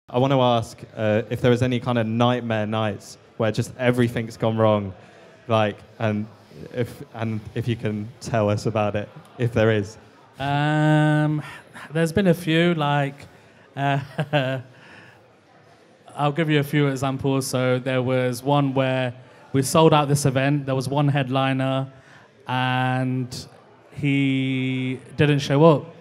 I want to ask if there was any kind of nightmare nights where just everything's gone wrong, like, and if you can tell us about it, if there is. There's been a few, like, I'll give you a few examples. So there was one where we sold out this event. There was one headliner, and he didn't show up.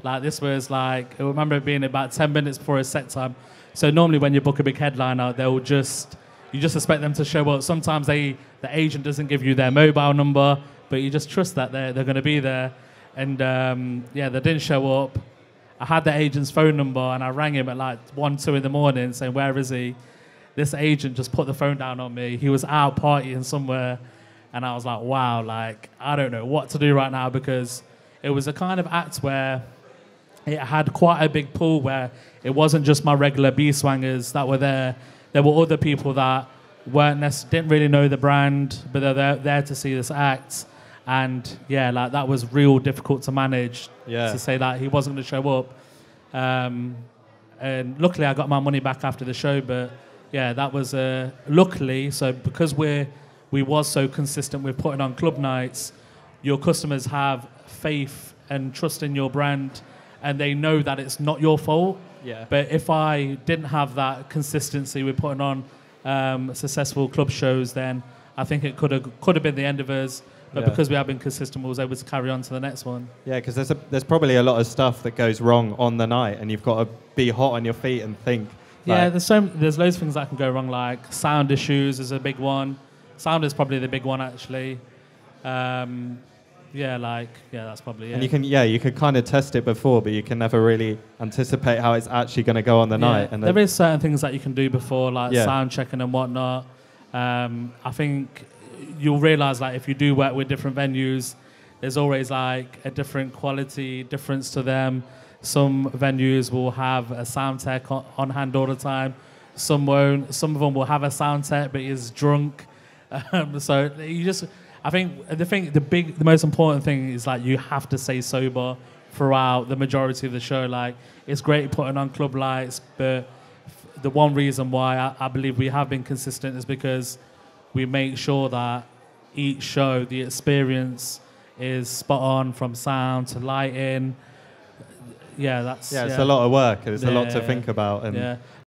Like, this was like, I remember it being about 10 minutes before his set time. So normally when you book a big headliner, you just expect them to show up. Sometimes the agent doesn't give you their mobile number, but you just trust that they're going to be there. And they didn't show up. I had the agent's phone number, and I rang him at like 1, 2 in the morning saying, where is he? This agent just put the phone down on me. He was out partying somewhere. And I was like, wow, like, I don't know what to do right now, because it was a kind of act where it had quite a big pool, where it wasn't just my regular Beastwangers that were there. There were other people that didn't really know the brand, but they're there to see this act. And yeah, like, that was real difficult to manage. Yeah. To say that he wasn't going to show up. And luckily I got my money back after the show, but yeah, that was luckily. So because we was so consistent with putting on club nights, your customers have faith and trust in your brand, and they know that it's not your fault. Yeah. But if I didn't have that consistency with putting on successful club shows, then I think it could have been the end of us. But because we have been consistent, we was able to carry on to the next one. Yeah, because there's probably a lot of stuff that goes wrong on the night, and you've got to be hot on your feet and think. Yeah, there's loads of things that can go wrong, like sound issues is a big one. Sound is probably the big one, actually. That's probably it. And you can kind of test it before, but you can never really anticipate how it's actually going to go on the night. And there is certain things that you can do before, like sound checking and whatnot. I think you'll realise, like, if you do work with different venues, there's always like a different quality difference to them. Some venues will have a sound tech on hand all the time. Some won't. Some of them will have a sound tech, but he's drunk. So I think the most important thing is, like, you have to stay sober throughout the majority of the show. Like, it's great putting on club lights, but the one reason why I believe we have been consistent is because we make sure that each show, the experience is spot on, from sound to lighting. It's a lot of work, and it's a lot to think about. And